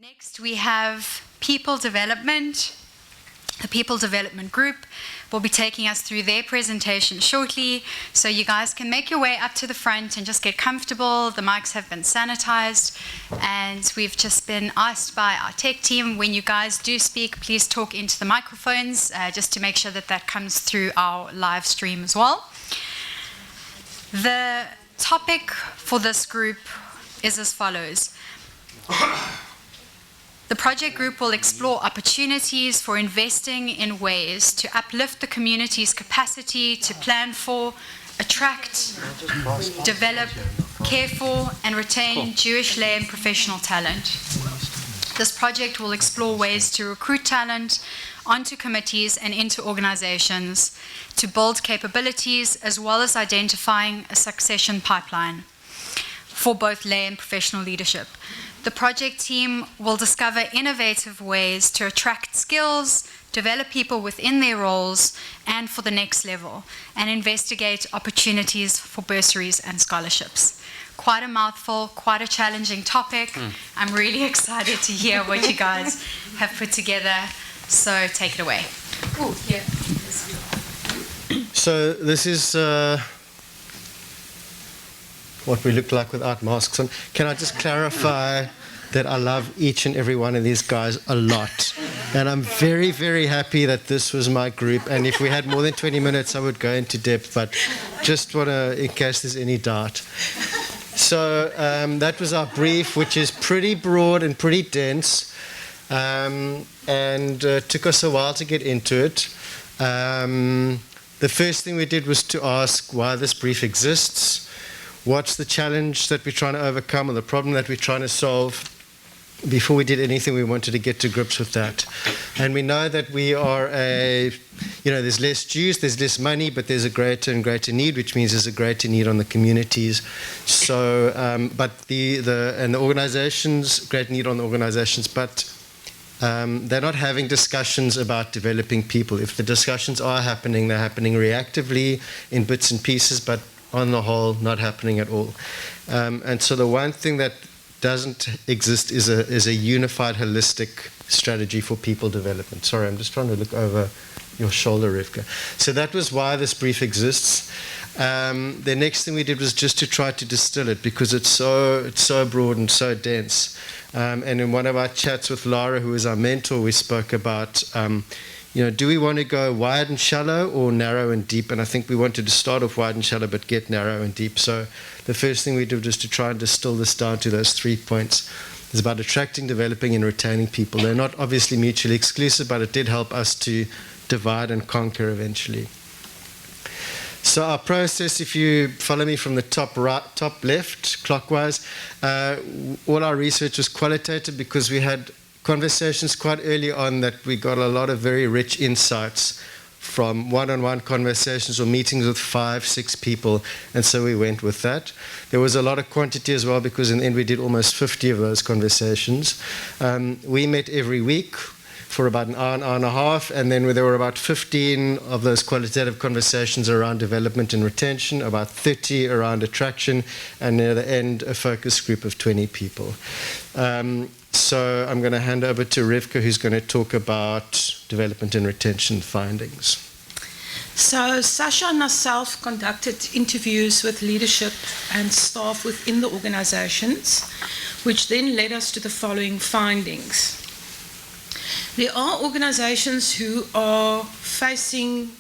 Next, we have people development. The People Development Group will be taking us through their presentation shortly, so you guys can make your way up to the front and just get comfortable. The mics have been sanitized, and we've just been asked by our tech team, when you guys do speak, please talk into the microphones, just to make sure that that comes through our live stream as well. The topic for this group is as follows. The project group will explore opportunities for investing in ways to uplift the community's capacity to plan for, attract, develop, care for, and retain Jewish lay and professional talent. This project will explore ways to recruit talent onto committees and into organizations to build capabilities, as well as identifying a succession pipeline for both lay and professional leadership. The project team will discover innovative ways to attract skills, develop people within their roles and for the next level, and investigate opportunities for bursaries and scholarships. Quite a mouthful, quite a challenging topic. I'm really excited to hear what you guys have put together, so take it away. Ooh, yeah. So this is what we look like without masks on. Can I just clarify that I love each and every one of these guys a lot. And I'm very, very happy that this was my group. And if we had more than 20 minutes, I would go into depth, but just want to, in case there's any doubt. So that was our brief, which is pretty broad and pretty dense, and took us a while to get into it. The first thing we did was to ask why this brief exists. What's the challenge that we're trying to overcome, or the problem that we're trying to solve? Before we did anything, we wanted to get to grips with that. And we know that we are there's less Jews, there's less money, but there's a greater and greater need, which means there's a greater need on the communities. So, but the organizations, great need on the organizations, but they're not having discussions about developing people. If the discussions are happening, they're happening reactively in bits and pieces, but on the whole, not happening at all. And so the one thing that doesn't exist is a unified, holistic strategy for people development. Sorry, I'm just trying to look over your shoulder, Rivka. So that was why this brief exists. The next thing we did was just to try to distill it, because it's so broad and so dense. And in one of our chats with Lara, who is our mentor, we spoke about do we want to go wide and shallow or narrow and deep? And I think we wanted to start off wide and shallow, but get narrow and deep. So the first thing we did was to try and distill this down to those 3 points. It's about attracting, developing, and retaining people. They're not obviously mutually exclusive, but it did help us to divide and conquer eventually. So our process, if you follow me from the top left, clockwise, all our research was qualitative, because we had conversations quite early on that we got a lot of very rich insights from one-on-one conversations or meetings with 5-6 people, and so we went with that. There was a lot of quantity as well, because in the end we did almost 50 of those conversations. We met every week for about an hour and a half, and then there were about 15 of those qualitative conversations around development and retention, about 30 around attraction, and near the end a focus group of 20 people. So I'm going to hand over to Rivka, who's going to talk about development and retention findings. So Sasha and myself conducted interviews with leadership and staff within the organizations, which then led us to the following findings. There are organizations who are facing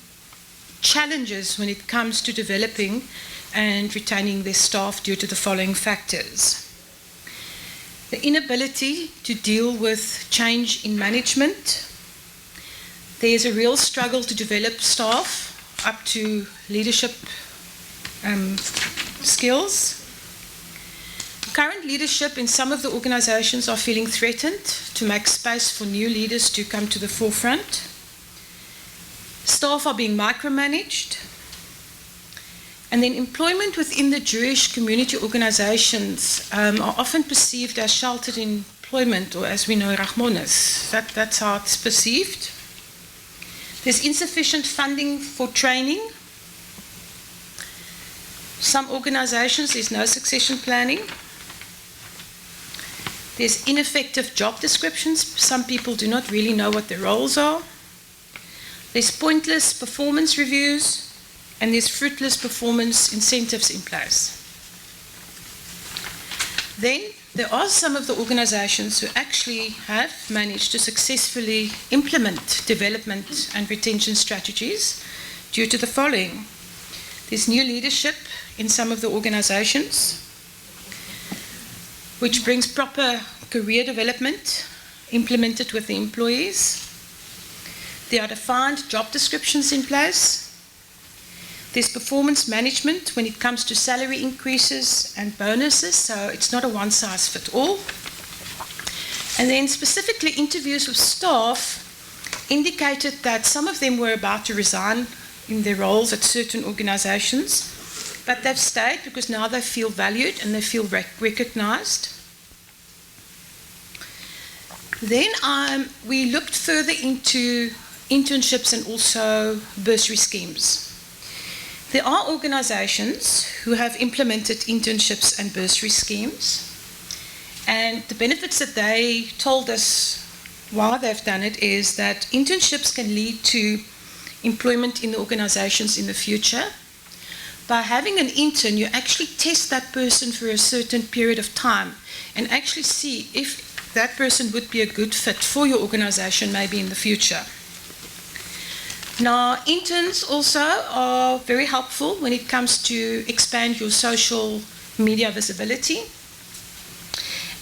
challenges when it comes to developing and retaining their staff due to the following factors. The inability to deal with change in management. There's a real struggle to develop staff up to leadership skills. Current leadership in some of the organizations are feeling threatened to make space for new leaders to come to the forefront. Staff are being micromanaged. And then employment within the Jewish community organizations are often perceived as sheltered employment, or as we know, rachmonis. That's how it's perceived. There's insufficient funding for training. Some organizations, there's no succession planning. There's ineffective job descriptions. Some people do not really know what their roles are. There's pointless performance reviews, and there's fruitless performance incentives in place. Then there are some of the organizations who actually have managed to successfully implement development and retention strategies due to the following. There's new leadership in some of the organizations, which brings proper career development implemented with the employees. There are defined job descriptions in place. There's performance management when it comes to salary increases and bonuses, so it's not a one-size-fits-all. And then specifically interviews with staff indicated that some of them were about to resign in their roles at certain organizations, but they've stayed because now they feel valued and they feel recognized. Then we looked further into internships and also bursary schemes. There are organizations who have implemented internships and bursary schemes, and the benefits that they told us why they've done it is that internships can lead to employment in the organizations in the future. By having an intern, you actually test that person for a certain period of time and actually see if that person would be a good fit for your organization maybe in the future. Now, interns also are very helpful when it comes to expand your social media visibility.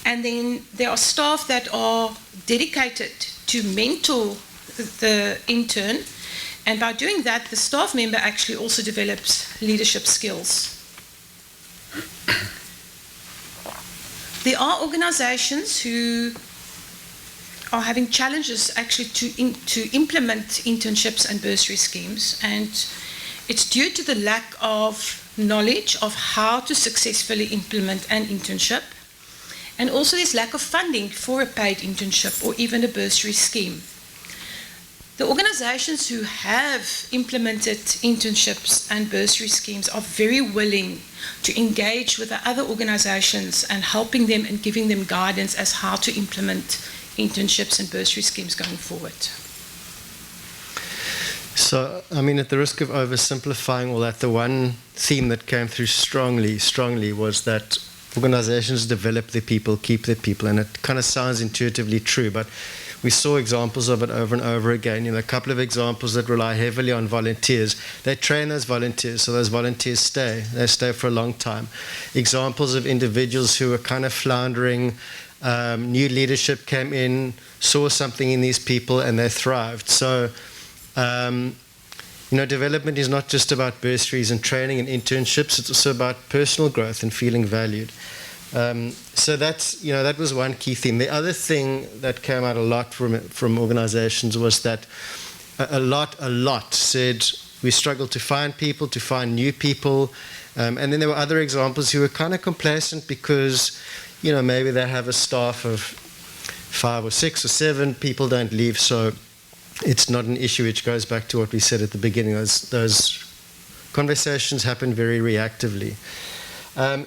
And then there are staff that are dedicated to mentor the intern. And by doing that, the staff member actually also develops leadership skills. There are organizations who are having challenges actually to implement internships and bursary schemes, and it's due to the lack of knowledge of how to successfully implement an internship, and also this lack of funding for a paid internship or even a bursary scheme. The organizations who have implemented internships and bursary schemes are very willing to engage with the other organizations and helping them and giving them guidance as how to implement internships and bursary schemes going forward. So, I mean, at the risk of oversimplifying all that, the one theme that came through strongly was that organizations develop their people, keep their people, and it kind of sounds intuitively true, but we saw examples of it over and over again. A couple of examples that rely heavily on volunteers. They train those volunteers, so those volunteers stay. They stay for a long time. Examples of individuals who are kind of floundering. New leadership came in, saw something in these people, and they thrived. So, development is not just about bursaries and training and internships. It's also about personal growth and feeling valued. So that was one key theme. The other thing that came out a lot from organizations was that a lot said we struggle to find people, to find new people. And then there were other examples who were kind of complacent because maybe they have a staff of 5 or 6 or 7, people don't leave, so it's not an issue, which goes back to what we said at the beginning. Those conversations happen very reactively.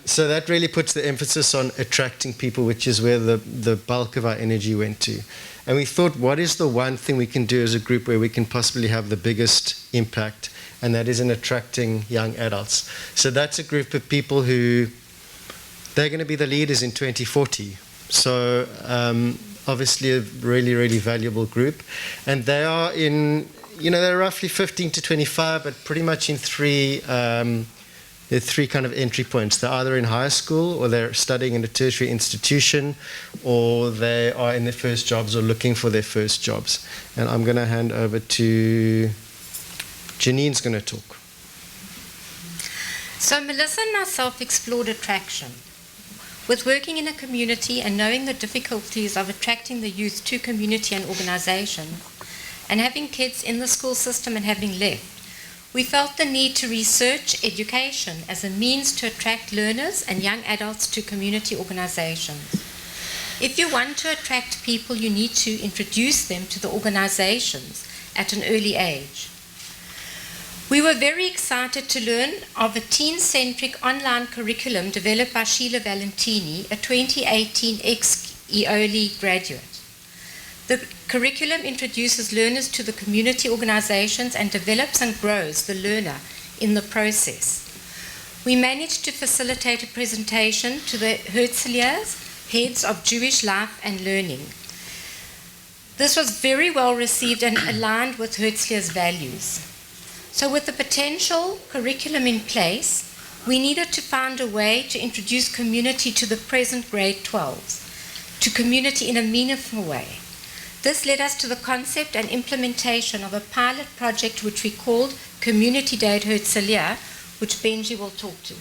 So that really puts the emphasis on attracting people, which is where the bulk of our energy went to. And we thought, what is the one thing we can do as a group where we can possibly have the biggest impact? And that is in attracting young adults. So that's a group of people who they're going to be the leaders in 2040. So obviously a really, really valuable group. And they are they're roughly 15 to 25, but pretty much in there are 3 kind of entry points. They're either in high school, or they're studying in a tertiary institution, or they are in their first jobs or looking for their first jobs. And I'm going to hand over to Janine's going to talk. So Melissa and myself explored attraction. With working in a community and knowing the difficulties of attracting the youth to community and organization, and having kids in the school system and having left, we felt the need to research education as a means to attract learners and young adults to community organizations. If you want to attract people, you need to introduce them to the organizations at an early age. We were very excited to learn of a teen-centric online curriculum developed by Sheila Valentini, a 2018 EOLI graduate. The curriculum introduces learners to the community organizations and develops and grows the learner in the process. We managed to facilitate a presentation to the Herzliers, heads of Jewish life and learning. This was very well received and aligned with Herzlier's values. So with the potential curriculum in place, we needed to find a way to introduce community to the present grade 12s, to community in a meaningful way. This led us to the concept and implementation of a pilot project which we called Community Day at Herzliya, which Benji will talk to.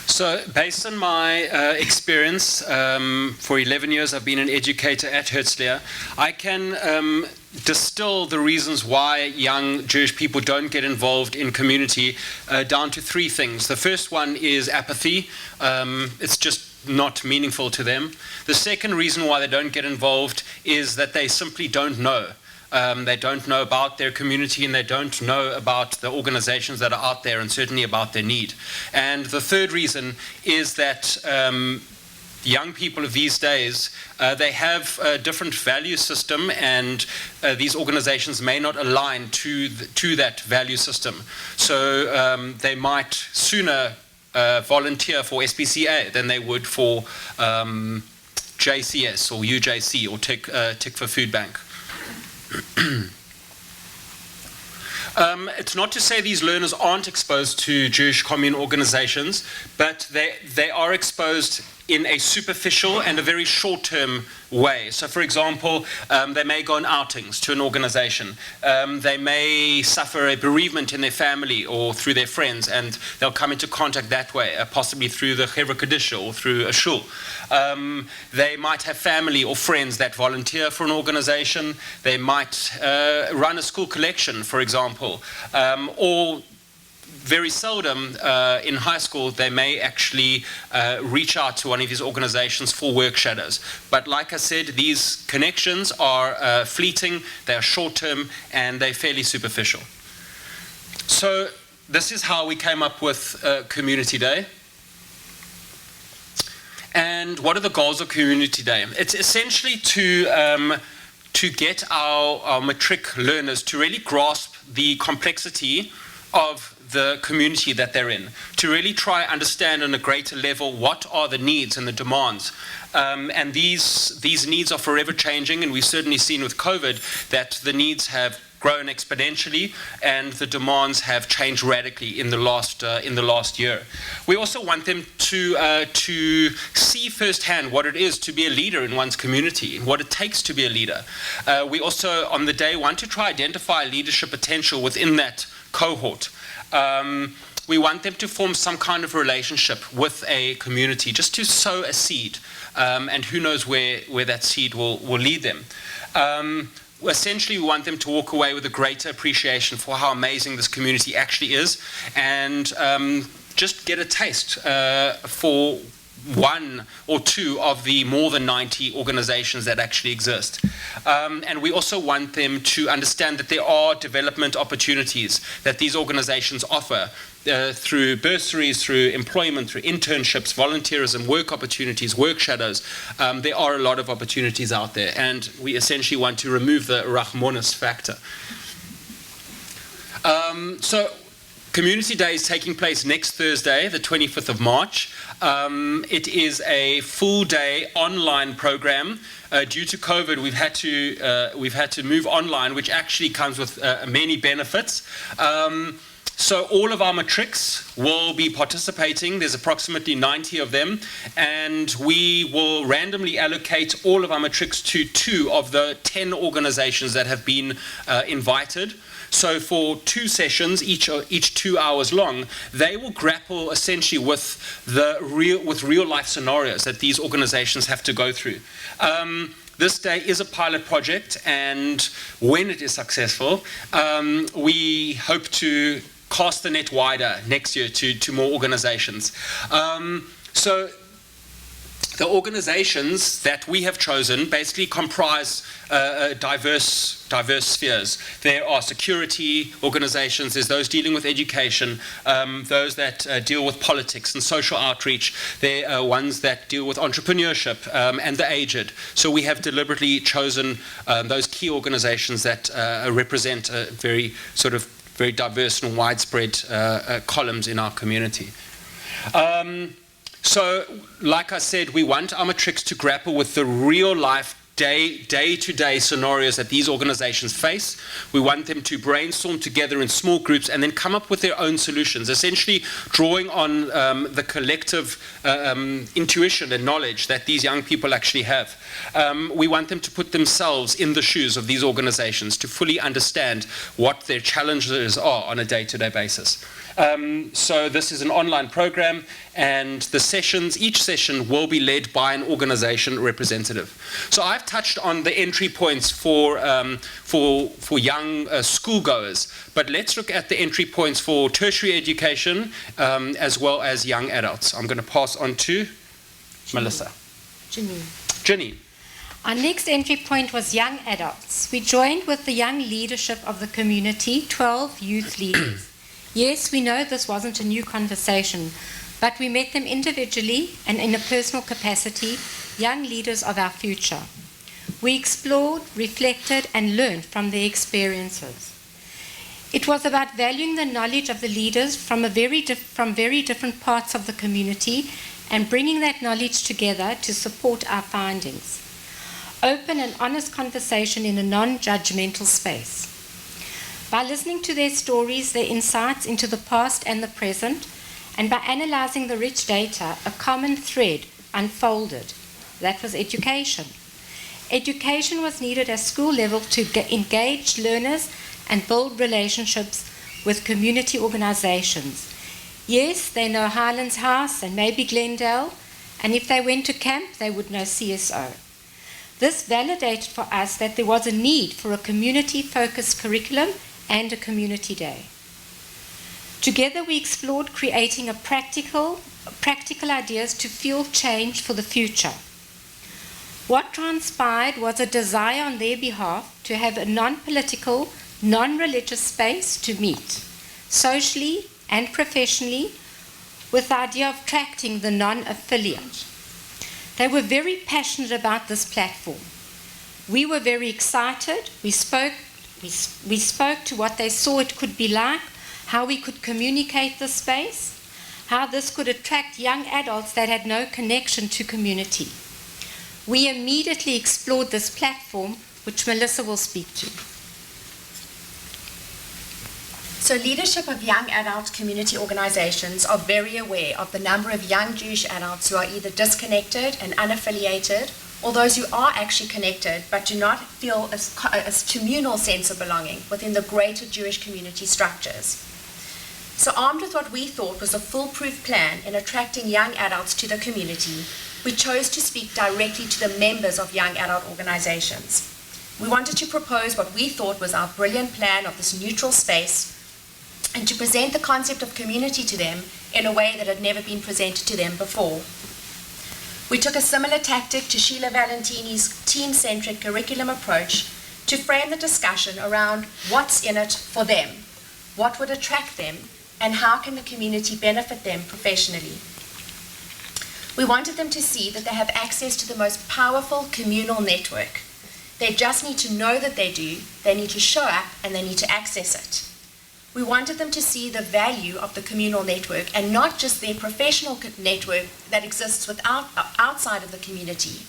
So based on my experience, for 11 years I've been an educator at Herzliya, I can distill the reasons why young Jewish people don't get involved in community down to 3 things. The first one is apathy. It's just not meaningful to them. The second reason why they don't get involved is that they simply don't know. They don't know about their community, and they don't know about the organizations that are out there, and certainly about their need. And the third reason is that young people of these days, they have a different value system, and these organizations may not align to that value system. So they might sooner volunteer for SPCA than they would for JCS or UJC or Tick for Food Bank. It's not to say these learners aren't exposed to Jewish commune organizations, but they are exposed in a superficial and a very short-term way. So, for example, they may go on outings to an organization. They may suffer a bereavement in their family or through their friends, and they'll come into contact that way, possibly through the Chevra Kadisha or through a shul. They might have family or friends that volunteer for an organization. They might run a school collection, for example, or very seldom in high school they may actually reach out to one of these organizations for work shadows. But like I said, these connections are fleeting, they are short-term, and they're fairly superficial. So this is how we came up with Community Day. And what are the goals of Community Day? It's essentially to get our matric learners to really grasp the complexity of the community that they're in, to really try understand on a greater level what are the needs and the demands. And these needs are forever changing, and we've certainly seen with COVID that the needs have grown exponentially and the demands have changed radically in the last year. We also want them to see firsthand what it is to be a leader in one's community, what it takes to be a leader. We also on the day want to try identify leadership potential within that cohort. We want them to form some kind of relationship with a community, just to sow a seed, and who knows where that seed will lead them. Essentially, we want them to walk away with a greater appreciation for how amazing this community actually is, and just get a taste for one or two of the more than 90 organizations that actually exist. And we also want them to understand that there are development opportunities that these organizations offer through bursaries, through employment, through internships, volunteerism, work opportunities, work shadows. There are a lot of opportunities out there, and we essentially want to remove the Rachmanis factor. So Community Day is taking place next Thursday, the 25th of March. It is a full-day online program. Due to COVID, we've had to move online, which actually comes with many benefits. So all of our matrics will be participating. There's approximately 90 of them, and we will randomly allocate all of our matrics to 2 of the 10 organizations that have been invited. So for 2 sessions, each 2 hours long, they will grapple essentially with real life scenarios that these organizations have to go through. This day is a pilot project, and when it is successful, we hope to cast the net wider next year to more organizations. So the organizations that we have chosen basically comprise diverse spheres. There are security organizations, there's those dealing with education, those that deal with politics and social outreach, there are ones that deal with entrepreneurship and the aged. So we have deliberately chosen those key organizations that represent very diverse and widespread columns in our community. So, like I said, we want our matrics to grapple with the real-life, day-to-day scenarios that these organizations face. We want them to brainstorm together in small groups and then come up with their own solutions, essentially drawing on the collective intuition and knowledge that these young people actually have. We want them to put themselves in the shoes of these organizations to fully understand what their challenges are on a day-to-day basis. So this is an online program, and the sessions, each session will be led by an organization representative. So I've touched on the entry points for young schoolgoers, but let's look at the entry points for tertiary education as well as young adults. I'm going to pass on to Melissa. Janine. Our next entry point was young adults. We joined with the young leadership of the community, 12 youth leaders. Yes, we know this wasn't a new conversation, but we met them individually and in a personal capacity, young leaders of our future. We explored, reflected, and learned from their experiences. It was about valuing the knowledge of the leaders from very different parts of the community and bringing that knowledge together to support our findings. Open and honest conversation in a non-judgmental space. By listening to their stories, their insights into the past and the present, and by analyzing the rich data, a common thread unfolded. That was education. Education was needed at school level to engage learners and build relationships with community organizations. Yes, they know Highlands House and maybe Glendale, and if they went to camp, they would know CSO. This validated for us that there was a need for a community-focused curriculum and a community day. Together we explored creating practical ideas to fuel change for the future. What transpired was a desire on their behalf to have a non-political, non-religious space to meet, socially and professionally, with the idea of attracting the non-affiliate. They were very passionate about this platform. We were very excited. We spoke to what they saw it could be like, how we could communicate the space, how this could attract young adults that had no connection to community. We immediately explored this platform, which Melissa will speak to. So leadership of young adult community organizations are very aware of the number of young Jewish adults who are either disconnected and unaffiliated, or those who are actually connected but do not feel a communal sense of belonging within the greater Jewish community structures. So armed with what we thought was a foolproof plan in attracting young adults to the community, we chose to speak directly to the members of young adult organizations. We wanted to propose what we thought was our brilliant plan of this neutral space and to present the concept of community to them in a way that had never been presented to them before. We took a similar tactic to Sheila Valentini's team-centric curriculum approach to frame the discussion around what's in it for them, what would attract them, and how can the community benefit them professionally. We wanted them to see that they have access to the most powerful communal network. They just need to know that they do, they need to show up, and they need to access it. We wanted them to see the value of the communal network and not just their professional network that exists outside of the community.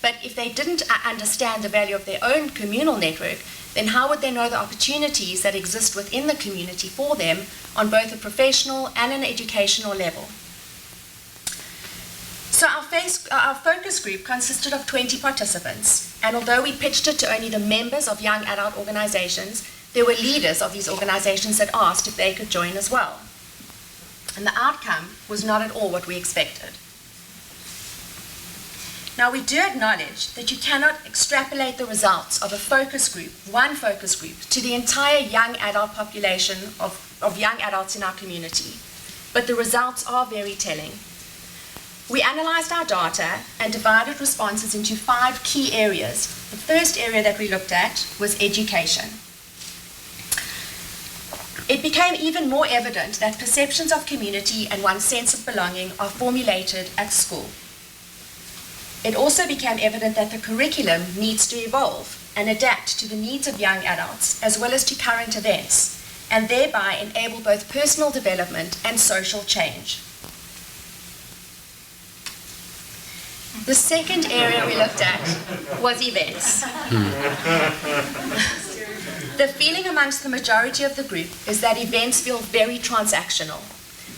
But if they didn't understand the value of their own communal network, then how would they know the opportunities that exist within the community for them on both a professional and an educational level? So our focus group consisted of 20 participants, and although we pitched it to only the members of young adult organizations, there were leaders of these organizations that asked if they could join as well. And the outcome was not at all what we expected. Now, we do acknowledge that you cannot extrapolate the results of a focus group, one focus group, to the entire young adult population of young adults in our community. But the results are very telling. We analysed our data and divided responses into 5 key areas. The first area that we looked at was education. It became even more evident that perceptions of community and one's sense of belonging are formulated at school. It also became evident that the curriculum needs to evolve and adapt to the needs of young adults as well as to current events, and thereby enable both personal development and social change. The second area we looked at was events. The feeling amongst the majority of the group is that events feel very transactional.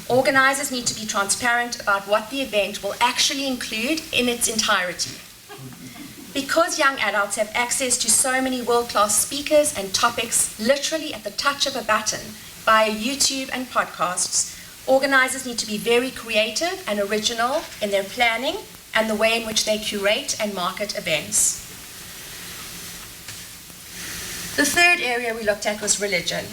Organisers need to be transparent about what the event will actually include in its entirety. Because young adults have access to so many world-class speakers and topics literally at the touch of a button via YouTube and podcasts, organisers need to be very creative and original in their planning and the way in which they curate and market events. The third area we looked at was religion.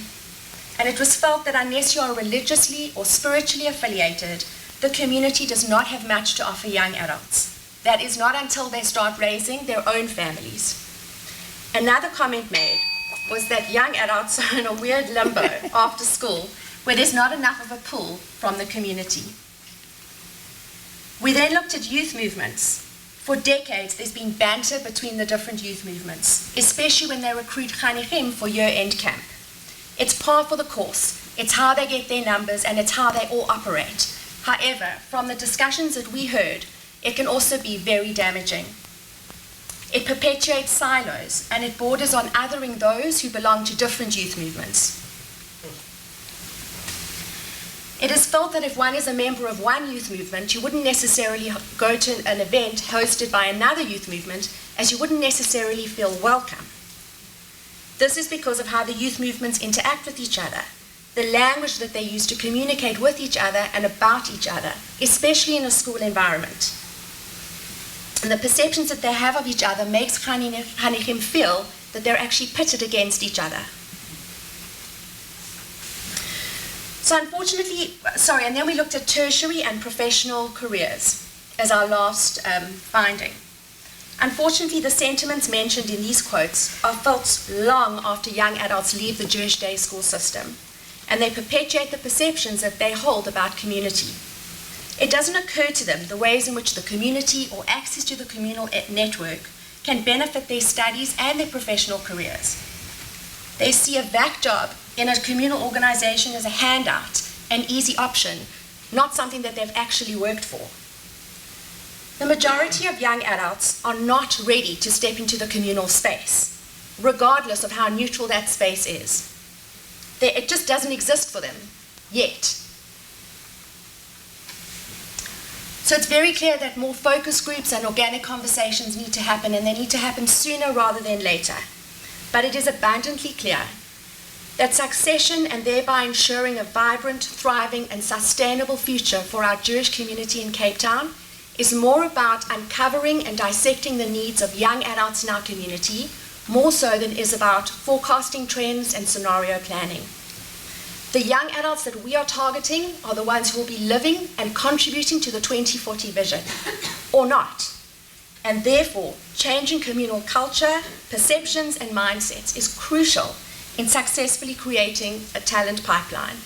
And it was felt that unless you are religiously or spiritually affiliated, the community does not have much to offer young adults. That is not until they start raising their own families. Another comment made was that young adults are in a weird limbo after school where there's not enough of a pull from the community. We then looked at youth movements. For decades, there's been banter between the different youth movements, especially when they recruit Chanigim for year-end camp. It's par for the course. It's how they get their numbers and it's how they all operate. However, from the discussions that we heard, it can also be very damaging. It perpetuates silos and it borders on othering those who belong to different youth movements. It is felt that if one is a member of one youth movement, you wouldn't necessarily go to an event hosted by another youth movement, as you wouldn't necessarily feel welcome. This is because of how the youth movements interact with each other, the language that they use to communicate with each other and about each other, especially in a school environment. And the perceptions that they have of each other makes Chanigim feel that they're actually pitted against each other. So unfortunately, and then we looked at tertiary and professional careers as our last finding. Unfortunately, the sentiments mentioned in these quotes are felt long after young adults leave the Jewish day school system, and they perpetuate the perceptions that they hold about community. It doesn't occur to them the ways in which the community or access to the communal network can benefit their studies and their professional careers. They see a VAC job in a communal organisation as a handout, an easy option, not something that they've actually worked for. The majority of young adults are not ready to step into the communal space, regardless of how neutral that space is. It just doesn't exist for them, yet. So it's very clear that more focus groups and organic conversations need to happen, and they need to happen sooner rather than later. But it is abundantly clear that succession and thereby ensuring a vibrant, thriving and sustainable future for our Jewish community in Cape Town is more about uncovering and dissecting the needs of young adults in our community, more so than it is about forecasting trends and scenario planning. The young adults that we are targeting are the ones who will be living and contributing to the 2040 vision, or not. And therefore, changing communal culture, perceptions and mindsets is crucial in successfully creating a talent pipeline.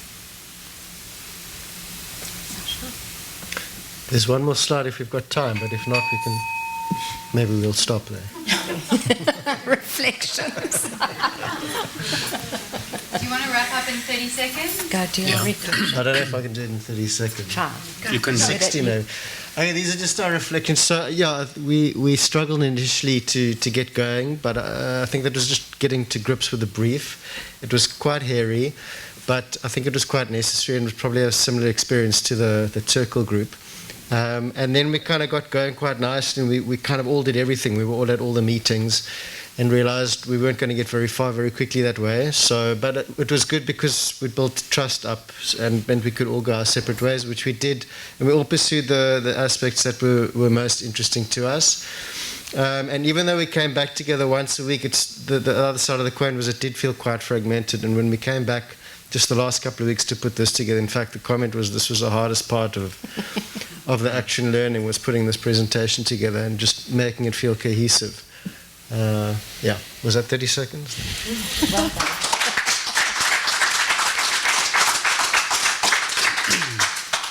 There's one more slide if we've got time, but if not, maybe we'll stop there. Reflections. Do you want to wrap up in 30 seconds? Go do your reflection. I don't know if I can do it in 30 seconds. Try. You can 60 maybe. Okay, these are just our reflections. So yeah, we struggled initially to get going, but I think that was just getting to grips with the brief. It was quite hairy, but I think it was quite necessary and was probably a similar experience to the Turkle group. And then we kind of got going quite nicely, and we kind of all did everything. We were all at all the meetings and realized we weren't going to get very far very quickly that way. So, but it was good because we built trust up and meant we could all go our separate ways, which we did. And we all pursued the aspects that were most interesting to us. And even though we came back together once a week, it's the other side of the coin was it did feel quite fragmented. And when we came back just the last couple of weeks to put this together, in fact, the comment was this was the hardest part of of the action learning was putting this presentation together and just making it feel cohesive. Yeah, was that 30 seconds? Well done.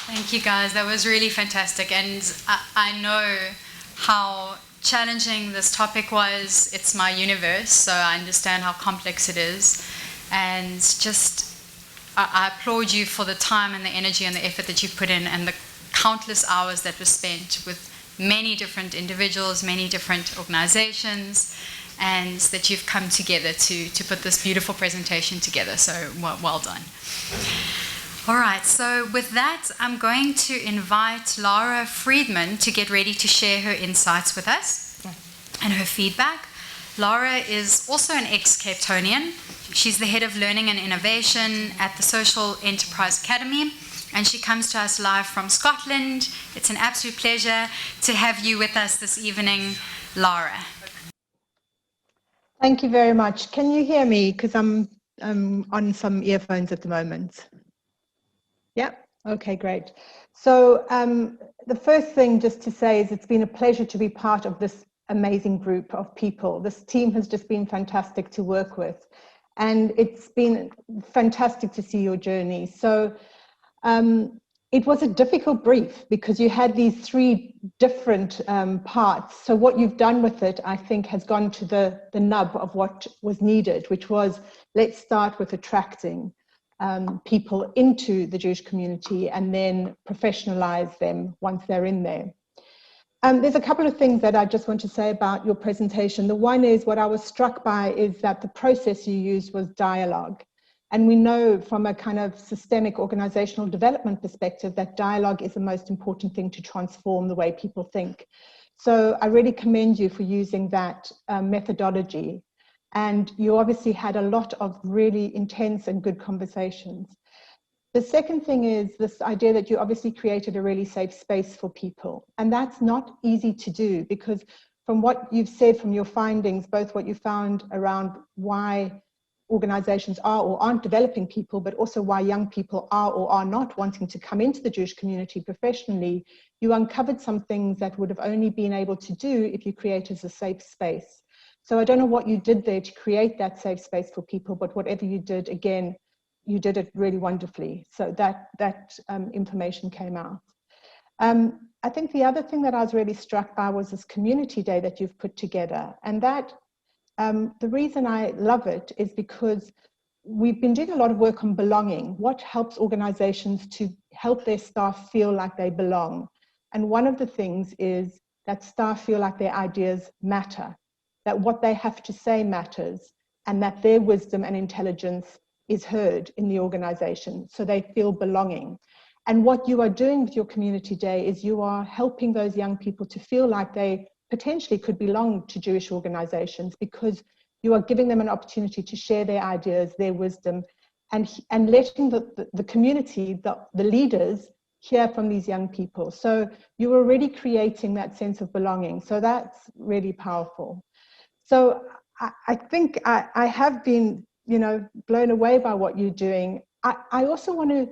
Thank you, guys. That was really fantastic. And I know how challenging this topic was. It's my universe, so I understand how complex it is. And just, I applaud you for the time and the energy and the effort that you put in, and the countless hours that were spent with many different individuals, many different organizations, and that you've come together to put this beautiful presentation together. So well done. All right, so with that, I'm going to invite Lara Friedman to get ready to share her insights with us and her feedback. Lara is also an ex-Cape Townian. She's the head of learning and innovation at the Social Enterprise Academy, and she comes to us live from Scotland. It's an absolute pleasure to have you with us this evening, Lara. Thank you very much. Can you hear me? Because I'm on some earphones at the moment. Yeah, okay, great. So the first thing just to say is it's been a pleasure to be part of this amazing group of people. This team has just been fantastic to work with, and it's been fantastic to see your journey. So it was a difficult brief because you had these three different parts. So what you've done with it, I think, has gone to the nub of what was needed, which was, let's start with attracting people into the Jewish community and then professionalize them once they're in there. There's a couple of things that I just want to say about your presentation. The one is, what I was struck by is that the process you used was dialogue. And we know from a kind of systemic organizational development perspective that dialogue is the most important thing to transform the way people think. So I really commend you for using that methodology. And you obviously had a lot of really intense and good conversations. The second thing is this idea that you obviously created a really safe space for people. And that's not easy to do, because from what you've said from your findings, both what you found around why organizations are or aren't developing people, but also why young people are or are not wanting to come into the Jewish community professionally, you uncovered some things that would have only been able to do if you created a safe space. So I don't know what you did there to create that safe space for people, but whatever you did, again, you did it really wonderfully. So that information came out. I think the other thing that I was really struck by was this community day that you've put together. And that the reason I love it is because we've been doing a lot of work on belonging. What helps organizations to help their staff feel like they belong? And one of the things is that staff feel like their ideas matter, that what they have to say matters, and that their wisdom and intelligence is heard in the organization, so they feel belonging. And what you are doing with your community day is you are helping those young people to feel like they potentially could belong to Jewish organizations, because you are giving them an opportunity to share their ideas, their wisdom, and letting the community, the leaders, hear from these young people. So you're already creating that sense of belonging. So that's really powerful. So I think I have been, blown away by what you're doing. I also want to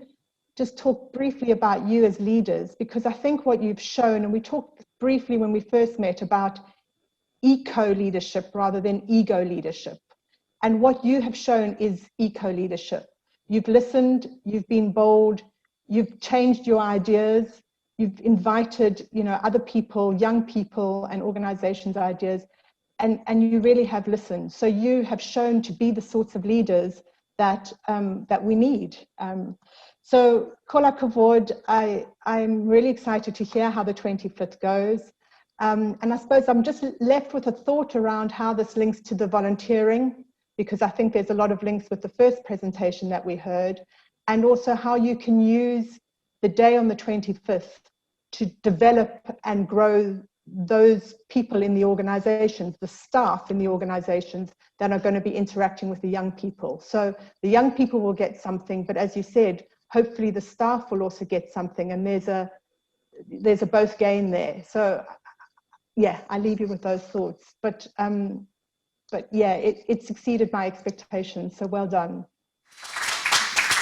just talk briefly about you as leaders, because I think what you've shown, and we talked briefly when we first met about eco-leadership rather than ego leadership. And what you have shown is eco-leadership. You've listened, you've been bold, you've changed your ideas, you've invited, other people, young people and organizations' ideas, and you really have listened. So you have shown to be the sorts of leaders that we need. So Kol HaKavod, I'm really excited to hear how the 25th goes. And I suppose I'm just left with a thought around how this links to the volunteering, because I think there's a lot of links with the first presentation that we heard, and also how you can use the day on the 25th to develop and grow those people in the organizations, the staff in the organizations that are going to be interacting with the young people. So the young people will get something, but as you said, hopefully the staff will also get something, and there's a both gain there. So yeah, I leave you with those thoughts. But yeah, it exceeded my expectations. So well done.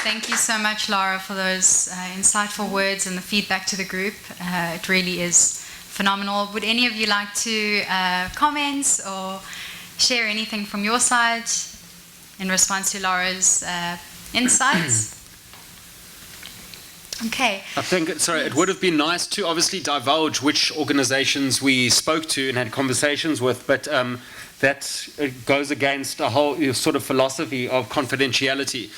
Thank you so much, Lara, for those insightful words and the feedback to the group. It really is phenomenal. Would any of you like to comment or share anything from your side in response to Laura's insights? Okay. I think, it would have been nice to obviously divulge which organizations we spoke to and had conversations with, but that goes against a whole sort of philosophy of confidentiality.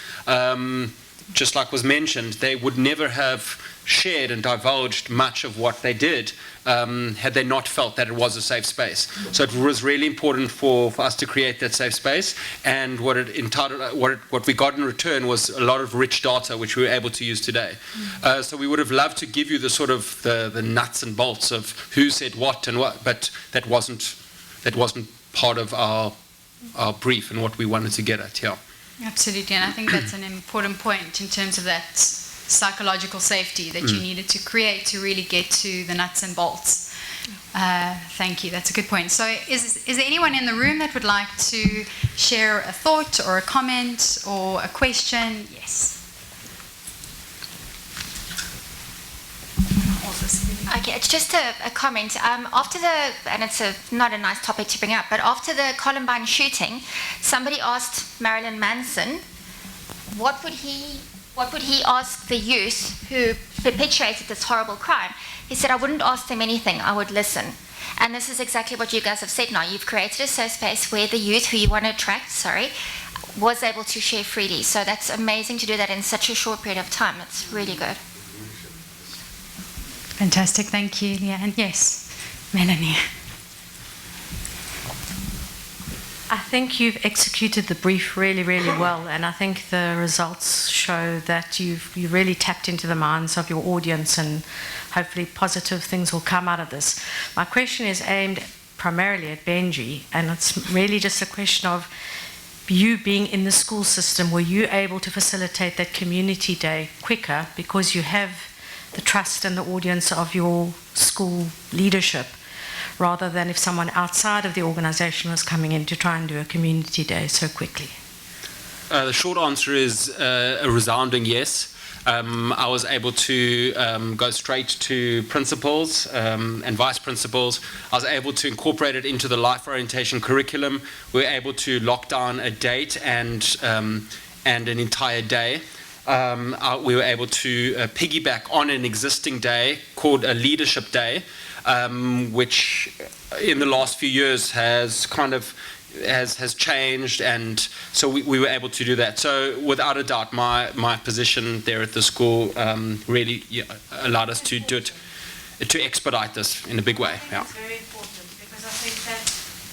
Just like was mentioned, they would never have shared and divulged much of what they did had they not felt that it was a safe space. So it was really important for us to create that safe space, and what we got in return was a lot of rich data which we were able to use today. So we would have loved to give you the sort of the nuts and bolts of who said what and what, but that wasn't part of our brief and what we wanted to get at here. Absolutely, and I think that's an important point in terms of that psychological safety that you needed to create to really get to the nuts and bolts. Thank you, that's a good point. So is there anyone in the room that would like to share a thought or a comment or a question? Yes. Okay, it's just a comment. After and it's not a nice topic to bring up, but after the Columbine shooting, somebody asked Marilyn Manson, what would he ask the youth who perpetrated this horrible crime? He said, I wouldn't ask them anything, I would listen. And this is exactly what you guys have said now. You've created a safe space where the youth who you want to attract, was able to share freely. So that's amazing to do that in such a short period of time. It's really good. Fantastic, thank you, Leah. And yes, Melanie. I think you've executed the brief really, really well, and I think the results show that you really tapped into the minds of your audience, and hopefully positive things will come out of this. My question is aimed primarily at Benji, and it's really just a question of you being in the school system. Were you able to facilitate that community day quicker because you have the trust and the audience of your school leadership, rather than if someone outside of the organisation was coming in to try and do a community day so quickly? The short answer is a resounding yes. I was able to go straight to principals and vice principals. I was able to incorporate it into the life orientation curriculum. We were able to lock down a date and an entire day. We were able to piggyback on an existing day called a leadership day, which in the last few years has kind of has changed, and so we were able to do that. So without a doubt, my position there at the school really allowed us to do it, to expedite this in a big way. It's very important, because I think that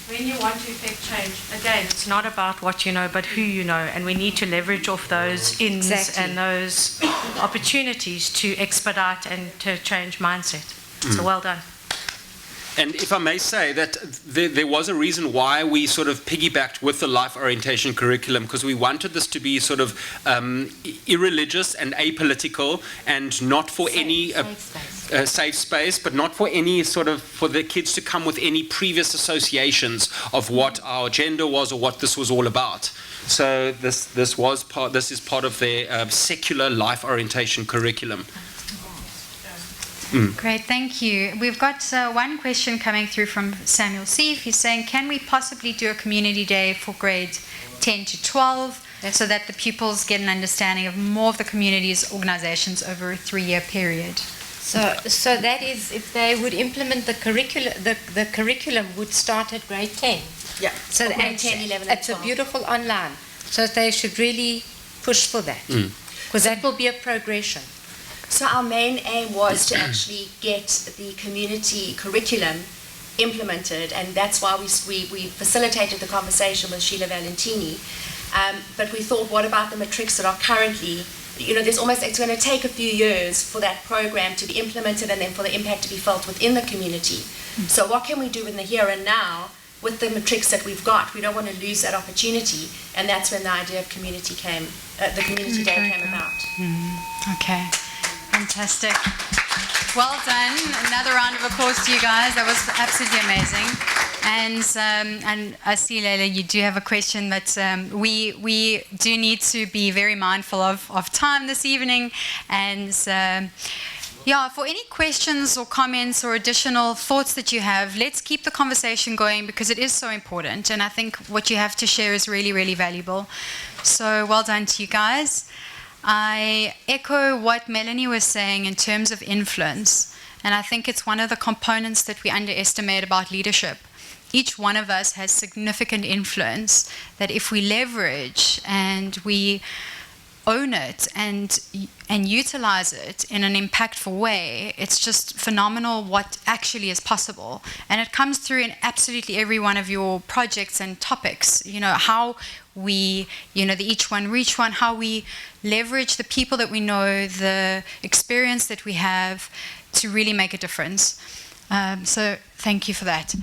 when you want to effect change, again, it's not about what you know, but who you know, and we need to leverage off those ins and those opportunities to expedite and to change mindset. So well done. And if I may say that there was a reason why we sort of piggybacked with the life orientation curriculum, because we wanted this to be sort of irreligious and apolitical, and not for safe space, but not for any sort of, for the kids to come with any previous associations of what our agenda was or what this was all about. So this is part of their secular life orientation curriculum. Great, thank you. We've got one question coming through from Samuel Seif. He's saying, can we possibly do a community day for grades 10 to 12 so that the pupils get an understanding of more of the community's organizations over a 3-year period? So that is, if they would implement the curriculum, the curriculum would start at grade 10. Yeah, so grade 10, 11, it's a beautiful online. So they should really push for that, because that will be a progression. So our main aim was to actually get the community curriculum implemented, and that's why we facilitated the conversation with Sheila Valentini. But we thought, what about the matrics that are currently, it's going to take a few years for that program to be implemented and then for the impact to be felt within the community. So what can we do in the here and now with the matrics that we've got? We don't want to lose that opportunity, and that's when the idea of the community day came about. Okay. Fantastic. Well done. Another round of applause to you guys. That was absolutely amazing. And I see, Leila, you do have a question, but we do need to be very mindful of time this evening. And yeah, for any questions or comments or additional thoughts that you have, let's keep the conversation going because it is so important. And I think what you have to share is really, really valuable. So well done to you guys. I echo what Melanie was saying in terms of influence. And I think it's one of the components that we underestimate about leadership. Each one of us has significant influence that if we leverage and we own it and utilize it in an impactful way, it's just phenomenal what actually is possible. And it comes through in absolutely every one of your projects and topics. You know, how we, the each one reach one, how we leverage the people that we know, the experience that we have to really make a difference. So thank you for that.